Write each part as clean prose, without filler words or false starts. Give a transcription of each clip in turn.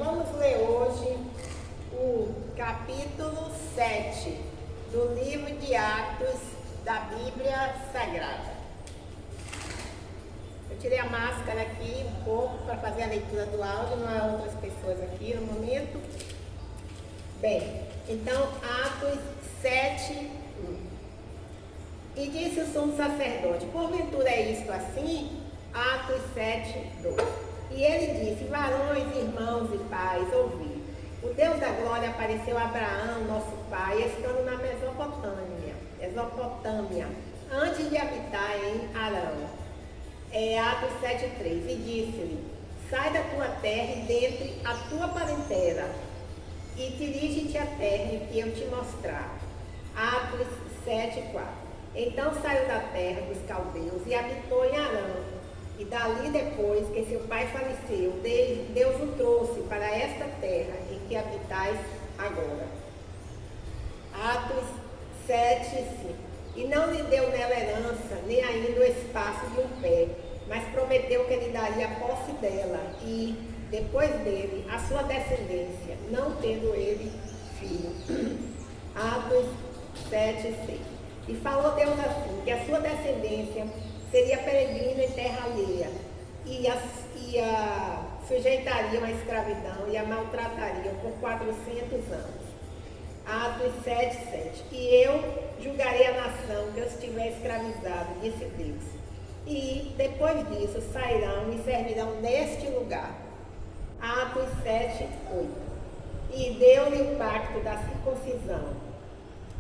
vamos ler hoje o capítulo 7 do livro de Atos da Bíblia Sagrada. Eu tirei a máscara aqui um pouco para fazer a leitura do áudio, não há outras pessoas aqui no momento. Bem, então Atos 7, 1. E disse o sumo sacerdote: porventura é isto assim? Atos 7, 2. E ele disse: varões, irmãos e pais, ouvi. O Deus da glória apareceu a Abraão, nosso pai, estando na Mesopotâmia, antes de habitar em Arão. Atos 7, 3. E disse-lhe: sai da tua terra e dentre a tua parentela, e dirige-te à terra que eu te mostrar. Atos 7, 4. Então saiu da terra dos caldeus e habitou em Arão. E dali depois que seu pai faleceu, Deus o trouxe para esta terra em que habitais agora. Atos 7, 5. E não lhe deu nela herança, nem ainda o espaço de um pé, mas prometeu que lhe daria a posse dela, e depois dele, a sua descendência, não tendo ele filho. Atos 7, 6. E falou Deus assim, que a sua descendência seria peregrina em terra alheia, e a sujeitariam à escravidão e a maltratariam por 400 anos. Atos 7, 7. E eu julgarei a nação que os tiver escravizado, disse Deus. E depois disso sairão e servirão neste lugar. Atos 7, 8. E deu-lhe o pacto da circuncisão.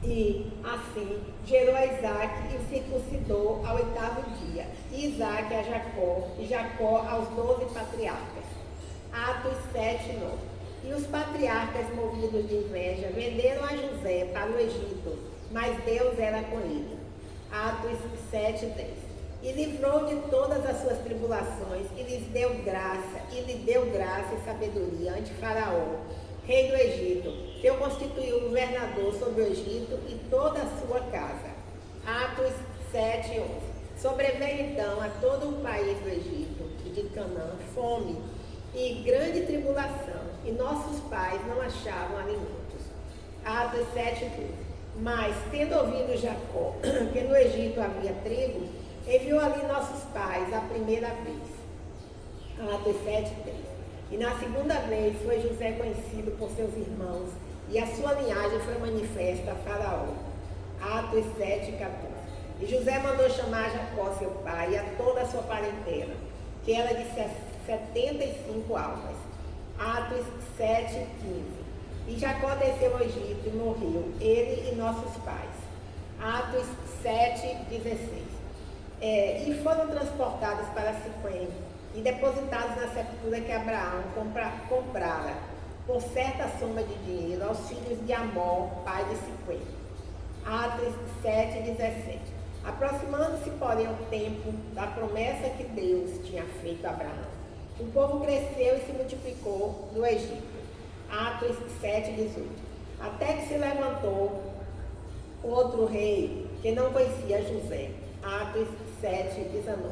E assim gerou a Isaque e o circuncidou ao 8º dia. E Isaque a Jacó, e Jacó aos 12 patriarcas. Atos 7, 9. E os patriarcas, movidos de inveja, venderam a José para o Egito, mas Deus era com ele. Atos 7, 10. E livrou de todas as suas tribulações, e lhe deu graça e sabedoria ante Faraó, rei do Egito, que o constituiu governador sobre o Egito e toda a sua casa. Atos 7, 11. Sobreveio então a todo o país do Egito e de Canaã fome e grande tribulação, e nossos pais não achavam alimentos. Atos 7, 12. Mas, tendo ouvido Jacó que no Egito havia trigo, enviou ali nossos pais a primeira vez. Atos 7, 3. E na segunda vez foi José conhecido por seus irmãos, e a sua linhagem foi manifesta a Faraó. Atos 7, 14. E José mandou chamar Jacó, seu pai, e a toda a sua parentela, que era de 75 almas. Atos 7, 15. E Jacó desceu ao Egito e morreu, ele e nossos pais. Atos 7, 16. E foram transportados para Siquém e depositados na sepultura que Abraão comprara por certa soma de dinheiro aos filhos de Amor, pai de Siquém. Atos 7, 17. Aproximando-se, porém, o tempo da promessa que Deus tinha feito a Abraão, o povo cresceu e se multiplicou no Egito. Atos 7, 18. Até que se levantou outro rei que não conhecia José. Atos 7, 19.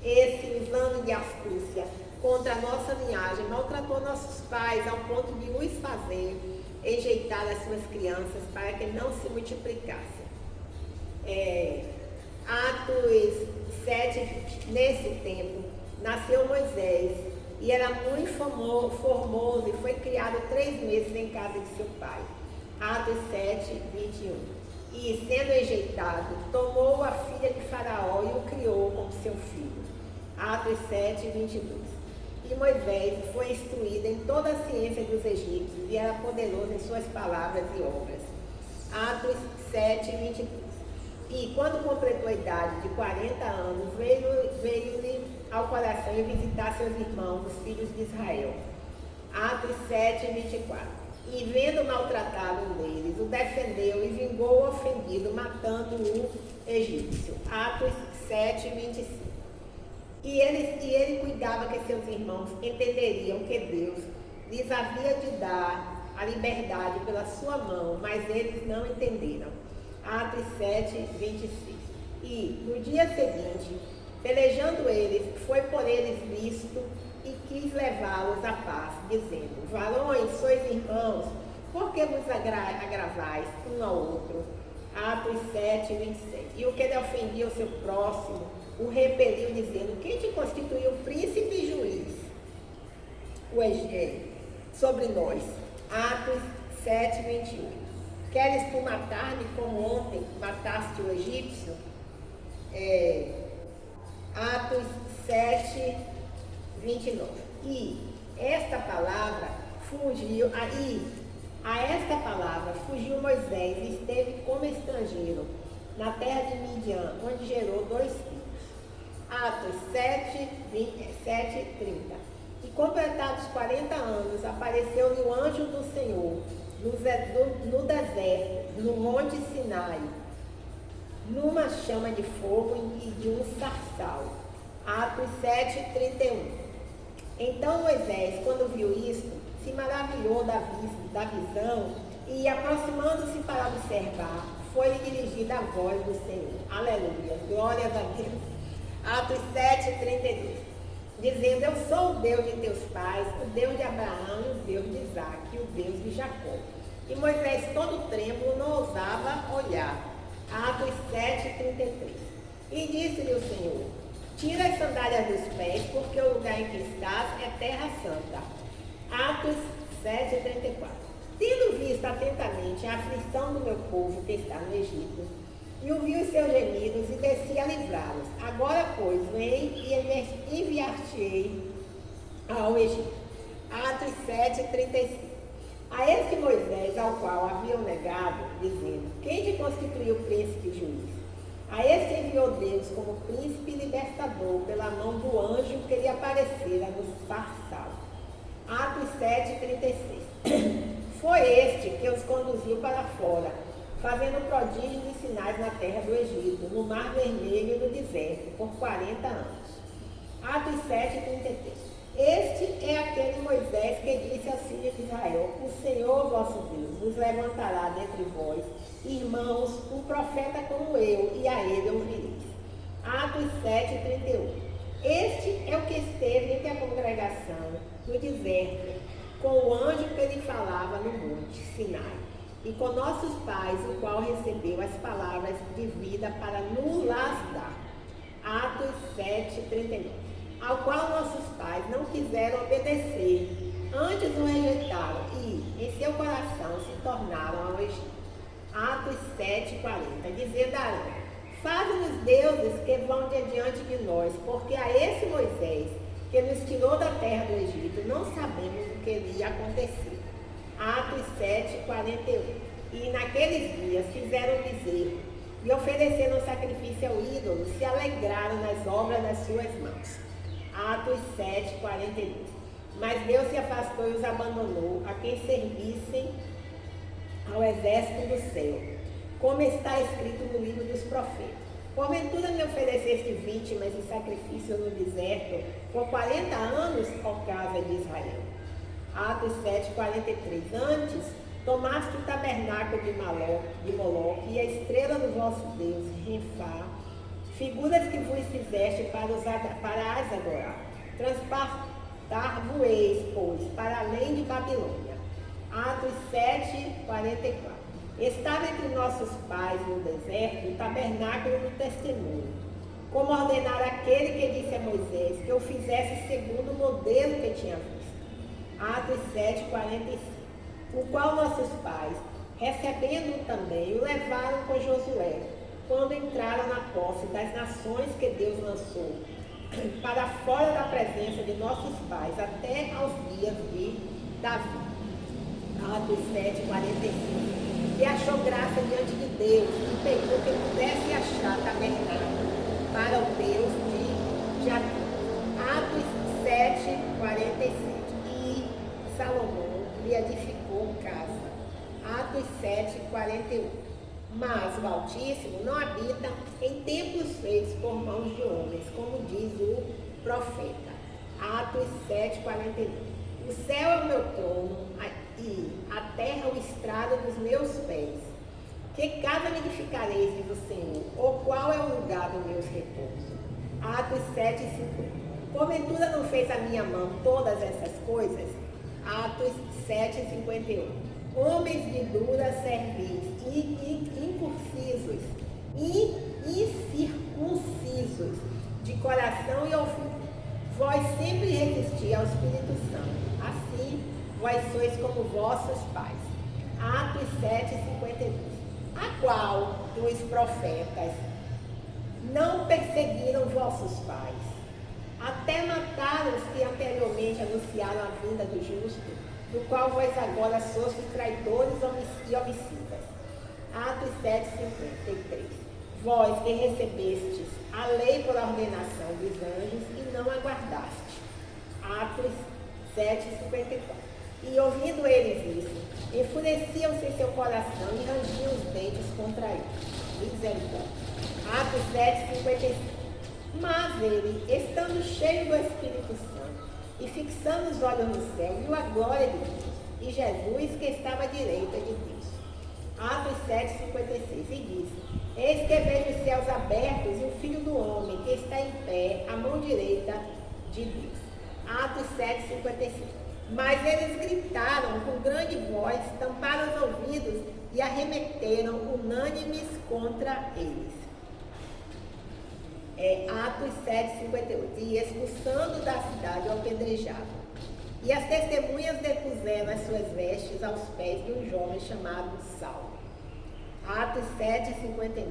Esse, usando de astúcia contra a nossa linhagem, maltratou nossos pais ao ponto de os fazer enjeitar as suas crianças para que não se multiplicassem. Atos 7, 20. Nesse tempo, nasceu Moisés, e era muito formoso, e foi criado 3 meses em casa de seu pai. Atos 7, 21. E, sendo enjeitado, tomou a filha de Faraó e o criou como seu filho. Atos 7, 22. E Moisés foi instruído em toda a ciência dos egípcios, e era poderoso em suas palavras e obras. Atos 7, 22. E quando completou a idade de 40 anos, veio-lhe ao coração em visitar seus irmãos, os filhos de Israel. Atos 7, 24. E vendo maltratado um deles, o defendeu e vingou o ofendido, matando o egípcio. Atos 7, 25. E ele cuidava que seus irmãos entenderiam que Deus lhes havia de dar a liberdade pela sua mão, mas eles não entenderam. Atos 7, 26. E no dia seguinte, pelejando eles, foi por eles visto e quis levá-los à paz, dizendo: varões, sois irmãos, por que vos agravais um ao outro? Atos 7, 27. E o que ele ofendia o seu próximo, o repeliu, dizendo: quem te constituiu príncipe e juiz sobre nós? Atos 7, 28. Queres tu matar-me como ontem mataste o egípcio? Atos 7, 29. E esta palavra fugiu, a esta palavra fugiu Moisés e esteve como estrangeiro na terra de Midian, onde gerou 2 filhos. Atos 7, 30. E completados 40 anos, apareceu-lhe o anjo do Senhor no deserto, no monte Sinai, numa chama de fogo e de um sarçal. Atos 7, 31. Então Moisés, quando viu isto, se maravilhou da visão e, aproximando-se para observar, foi-lhe dirigida a voz do Senhor. Aleluia, glórias a Deus. Atos 7, 32. Dizendo: eu sou o Deus de teus pais, o Deus de Abraão, o Deus de Isaque, o Deus de Jacó. E Moisés, todo trêmulo, não ousava olhar. Atos 7, 33. E disse-lhe o Senhor: tira as sandálias dos pés, porque o lugar em que estás é terra santa. Atos 7, 34. Tendo visto atentamente a aflição do meu povo que está no Egito, e ouvi os seus gemidos, e desci a livrá-los. Agora, pois, vem e enviar-te-ei ao Egito. Atos 7, 35. A este Moisés, ao qual haviam negado, dizendo: quem te constituiu príncipe e juiz? A este enviou Deus como príncipe e libertador pela mão do anjo que lhe aparecera no sarçal. Atos 7, 36. Foi este que os conduziu para fora, fazendo prodígios e sinais na terra do Egito, no Mar Vermelho e no deserto, por 40 anos. Atos 7, 33. Este é aquele Moisés que disse aos filhos de Israel: o Senhor vosso Deus vos levantará dentre vós, irmãos, um profeta como eu, e a ele ouvireis. Atos 7, 31. Este é o que esteve entre a congregação no deserto, com o anjo que lhe falava no monte Sinai, e com nossos pais, o qual recebeu as palavras de vida para nos dar. Atos 7, 39. Ao qual nossos pais não quiseram obedecer, antes o rejeitaram e, em seu coração, se tornaram ao Egito. Atos 7, 40. Dizendo a Arão: faze-nos deuses que vão de adiante de nós, porque a esse Moisés, que nos tirou da terra do Egito, não sabemos o que lhe aconteceu. Atos 7, 41. E naqueles dias fizeram bezerro e ofereceram sacrifício ao ídolo, se alegraram nas obras das suas mãos. Atos 7, 42. Mas Deus se afastou e os abandonou, a quem servissem ao exército do céu, como está escrito no livro dos profetas. Porventura me ofereceste vítimas e sacrifício no deserto por 40 anos, ó casa de Israel. Atos 7, 43. Antes tomaste o tabernáculo de Moloque e a estrela do vosso Deus, Renfá, figuras que vos fizeste para as adorar. Transportar-vos-eis, pois, para além de Babilônia. Atos 7, 44. Estava entre nossos pais no deserto o tabernáculo do testemunho, como ordenara aquele que disse a Moisés que o fizesse segundo o modelo que tinha visto. Atos 7, 45. O qual nossos pais, recebendo-o também, o levaram com Josué, quando entraram na posse das nações que Deus lançou, para fora da presença de nossos pais, até aos dias de Davi. Atos 7, 45. E achou graça diante de Deus, e pediu que pudesse achar tabernáculo para o Deus de Jacó. Atos 7, 47. E Salomão lhe edificou casa. Atos 7, 48. Mas o Altíssimo não habita em templos feitos por mãos de homens, como diz o profeta. Atos 7, 42. O céu é o meu trono e a terra o estrado dos meus pés. Que casa me edificareis, diz o Senhor, ou qual é o lugar do meu repouso? Atos 7, 50. Porventura não fez a minha mão todas essas coisas? Atos 7:51. Homens de dura cerviz, incircuncisos, de coração e ouvido. Vós sempre resisti ao Espírito Santo. Assim, vós sois como vossos pais. Atos 7:52. A qual dos profetas não perseguiram vossos pais, até mataram os que anteriormente anunciaram a vinda do justo, do qual vós agora sois traidores e homicidas. Atos 7:53. Vós que recebestes a lei por ordenação dos anjos e não aguardaste. Atos 7:54. E ouvindo eles isso, enfureciam-se em seu coração e rangiam os dentes contra ele. Misericórdia. Atos 7:55. Mas ele, estando cheio do Espírito Santo e fixando os olhos no céu, viu a glória de Deus e Jesus que estava à direita de Deus. Atos 7:56. E disse: Eis que vejo os céus abertos e o Filho do Homem que está em pé à mão direita de Deus. Atos 7:55. Mas eles gritaram com grande voz, tamparam os ouvidos e arremeteram unânimes contra eles. Atos 7:58. E expulsando da cidade o apedrejavam. E as testemunhas depuseram as suas vestes aos pés de um jovem chamado Saulo. Atos 7:59.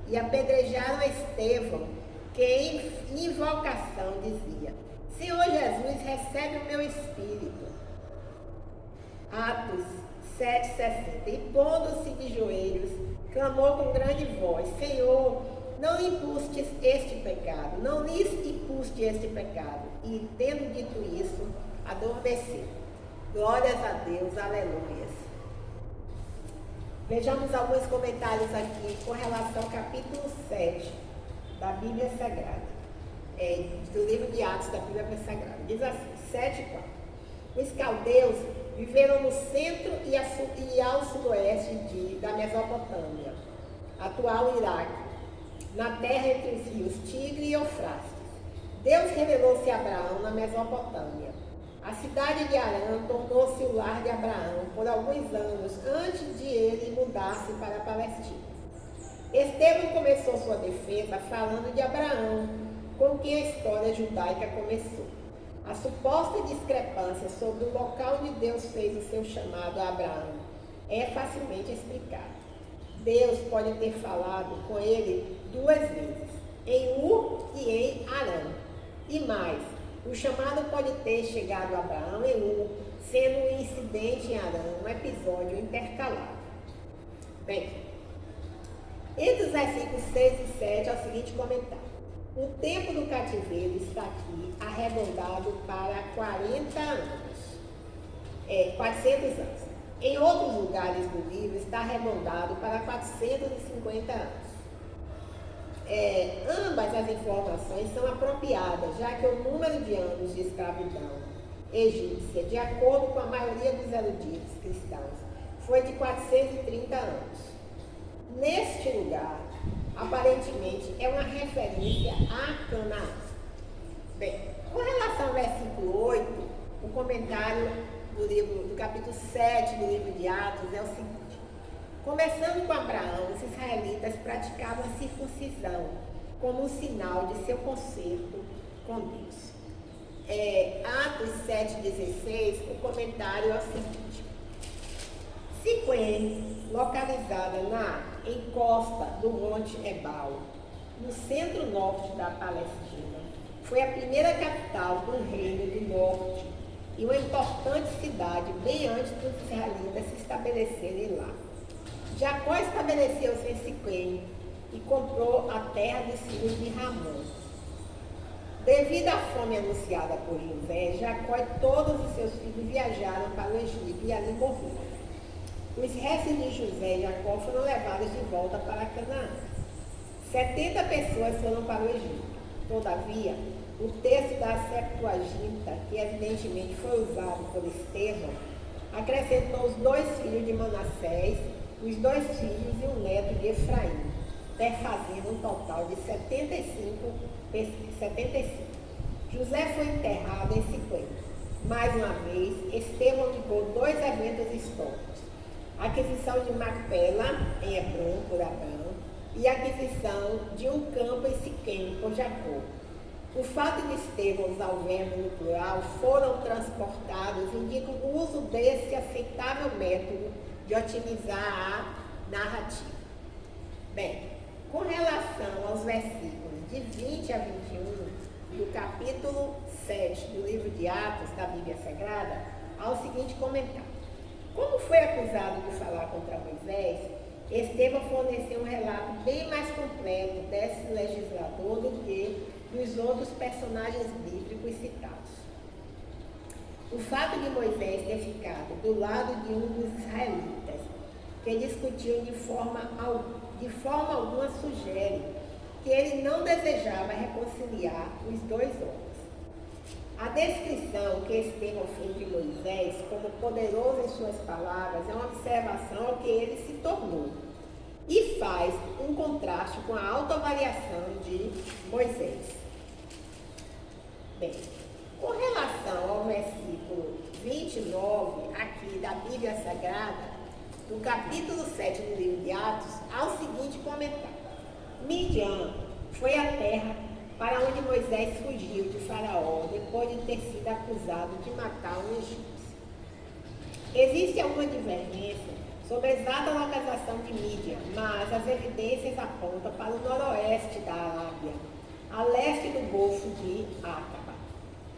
E apedrejaram a Estevão, que em invocação dizia: Senhor Jesus, recebe o meu espírito. Atos 7:60. E pondo-se de joelhos, clamou com grande voz: Senhor, não lhes impustes este pecado. E tendo dito isso, adormeceu. Glórias a Deus, aleluias. Vejamos alguns comentários aqui com relação ao capítulo 7 da Bíblia Sagrada. Do livro de Atos da Bíblia Sagrada. Diz assim, 7:4. Os caldeus viveram no centro e ao sudoeste da Mesopotâmia, atual Iraque, na terra entre os rios Tigre e Eufrates. Deus revelou-se a Abraão na Mesopotâmia. A cidade de Harã tornou-se o lar de Abraão por alguns anos antes de ele mudar-se para a Palestina. Estevão começou sua defesa falando de Abraão, com quem a história judaica começou. A suposta discrepância sobre o local onde Deus fez o seu chamado a Abraão é facilmente explicada. Deus pode ter falado com ele 2 vezes, em Ur e em Harã. E mais, o chamado pode ter chegado a Abraão em Ur, sendo um incidente em Harã, um episódio intercalado. Bem, entre os versículos 6 e 7 é o seguinte comentário. O tempo do cativeiro está aqui arredondado para 400 anos. Em outros lugares do livro está arredondado para 450 anos. Ambas as informações são apropriadas, já que o número de anos de escravidão egípcia, de acordo com a maioria dos eruditos cristãos, foi de 430 anos. Neste lugar, aparentemente, é uma referência a Canaã. Bem, com relação ao versículo 8, o comentário do capítulo 7 do livro de Atos é o seguinte. Começando com Abraão, os israelitas praticavam a circuncisão como um sinal de seu conserto com Deus. Atos 7,16, o comentário é o seguinte. Siquém, localizada na encosta do Monte Ebal, no centro-norte da Palestina, foi a primeira capital do Reino do Norte e uma importante cidade bem antes dos israelitas se estabelecerem lá. Jacó estabeleceu-se em Siquém e comprou a terra dos filhos de Ramon. Devido à fome anunciada por José, Jacó e todos os seus filhos viajaram para o Egito e ali morreram. Os restos de José e Jacó foram levados de volta para Canaã. 70 pessoas foram para o Egito. Todavia, o texto da Septuaginta, que evidentemente foi usado por Estevão, acrescentou os 2 filhos de Manassés, os 2 filhos e um neto de Efraim, fazendo um total de 75. José foi enterrado em Siquém. Mais uma vez, Estevão ligou dois eventos históricos: a aquisição de Macpela, em Hebrom, por Abraão, e a aquisição de um campo em Siquém, por Jacó. O fato de Estevão usar o verbo no plural, foram transportados, indica o uso desse aceitável método de otimizar a narrativa. Bem, com relação aos versículos de 20 a 21 do capítulo 7 do livro de Atos da Bíblia Sagrada, há o seguinte comentário: como foi acusado de falar contra Moisés, Estevão forneceu um relato bem mais completo desse legislador do que dos outros personagens bíblicos citados. O fato de Moisés ter ficado do lado de um dos israelitas, que discutiu de forma alguma, sugere que ele não desejava reconciliar os dois homens. A descrição que Estevão fez de Moisés como poderoso em suas palavras é uma observação ao que ele se tornou e faz um contraste com a autoavaliação de Moisés. Bem, com relação ao versículo 29 aqui da Bíblia Sagrada, no capítulo 7 do livro de Atos, há o seguinte comentário: Midian foi a terra para onde Moisés fugiu de Faraó depois de ter sido acusado de matar um egípcio. Existe alguma divergência sobre a exata localização de Midian, mas as evidências apontam para o noroeste da Arábia, a leste do Golfo de Acaba.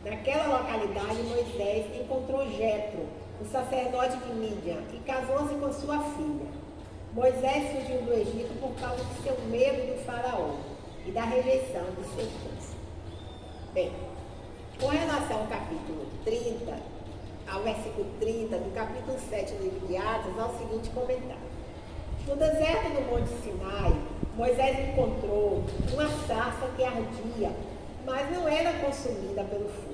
Naquela localidade, Moisés encontrou Jetro, o sacerdote de Midian, e casou-se com sua filha. Moisés fugiu do Egito por causa de seu medo do faraó e da rejeição de seu povo. Bem, com relação ao capítulo 30, ao versículo 30 do capítulo 7 do livro de Atos, há o seguinte comentário: no deserto do Monte Sinai, Moisés encontrou uma sarça que ardia, mas não era consumida pelo fogo.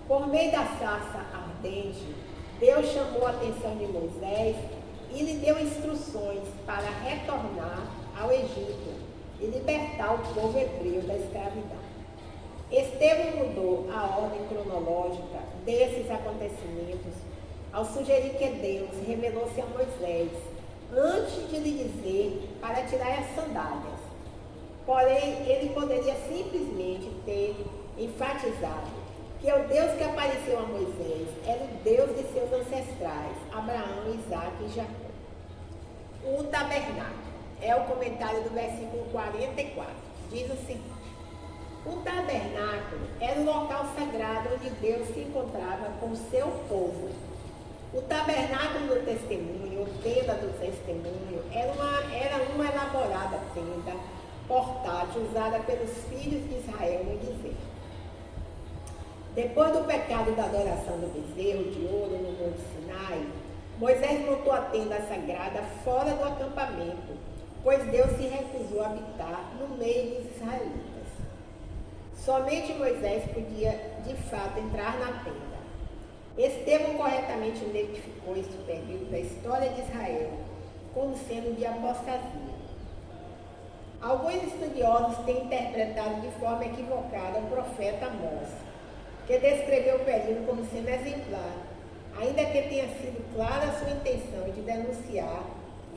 Por meio da sarça ardente, Deus chamou a atenção de Moisés e lhe deu instruções para retornar ao Egito e libertar o povo hebreu da escravidão. Estevão mudou a ordem cronológica desses acontecimentos ao sugerir que Deus revelou-se a Moisés antes de lhe dizer para tirar as sandálias. Porém, ele poderia simplesmente ter enfatizado que o Deus que apareceu a Moisés era o Deus de seus ancestrais, Abraão, Isaque e Jacó. O tabernáculo é o comentário do versículo 44. Diz o seguinte: o tabernáculo era o local sagrado onde Deus se encontrava com o seu povo. O tabernáculo do testemunho, ou tenda do testemunho, era uma elaborada tenda portátil usada pelos filhos de Israel no deserto. Depois do pecado da adoração do bezerro de ouro no Monte Sinai, Moisés montou a tenda sagrada fora do acampamento, pois Deus se recusou a habitar no meio dos israelitas. Somente Moisés podia, de fato, entrar na tenda. Estevão corretamente identificou este período da história de Israel como sendo de apostasia. Alguns estudiosos têm interpretado de forma equivocada o profeta Amós, que descreveu o período como sendo exemplar, ainda que tenha sido clara a sua intenção de denunciar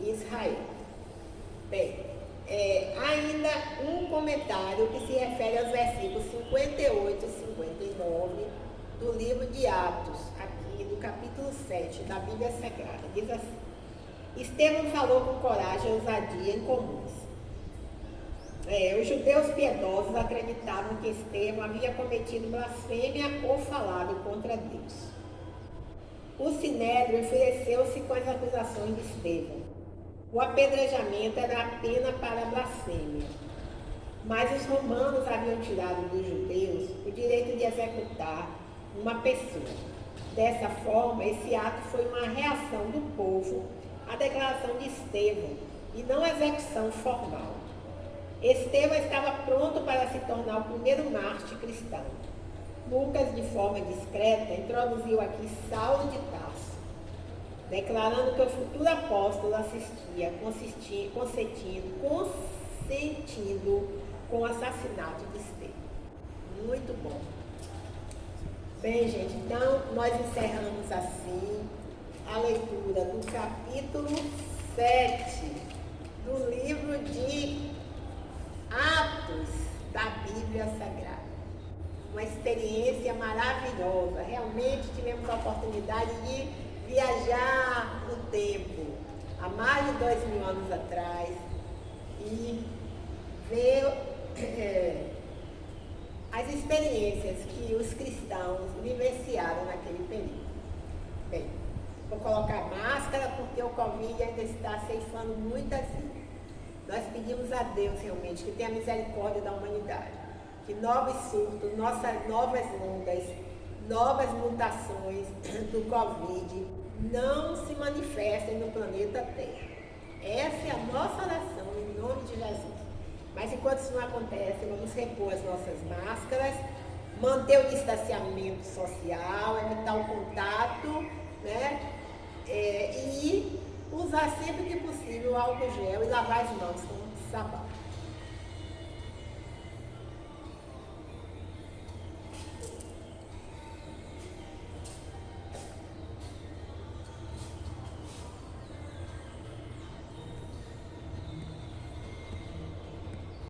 Israel. Bem, ainda um comentário que se refere aos versículos 58 e 59 do livro de Atos, aqui do capítulo 7 da Bíblia Sagrada. Diz assim: Estevão falou com coragem e ousadia incomuns. Os judeus piedosos acreditavam que Estevão havia cometido blasfêmia ou falado contra Deus. O Sinédrio ofereceu-se com as acusações de Estevão. O apedrejamento era a pena para a blasfêmia. Mas os romanos haviam tirado dos judeus o direito de executar uma pessoa. Dessa forma, esse ato foi uma reação do povo à declaração de Estevão e não execução formal. Estevão estava pronto para se tornar o primeiro mártir cristão. Lucas, de forma discreta, introduziu aqui Saulo de Tarso, declarando que o futuro apóstolo assistia, consentindo com o assassinato de Estevão. Muito bom. Bem, gente, então nós encerramos assim a leitura do capítulo 7 do livro de Atos da Bíblia Sagrada. Uma experiência maravilhosa. Realmente tivemos a oportunidade de viajar no tempo, há mais de 2000 anos atrás, e ver as experiências que os cristãos vivenciaram naquele período. Bem, vou colocar máscara porque o Covid ainda está ceifando muitas vidas. Nós pedimos a Deus realmente que tenha misericórdia da humanidade, que novos surtos, novas ondas, novas mutações do Covid não se manifestem no planeta Terra. Essa é a nossa oração em nome de Jesus. Mas enquanto isso não acontece, vamos repor as nossas máscaras, manter o distanciamento social, evitar o contato, né? E usar sempre que possível o álcool gel e lavar as mãos com sabão.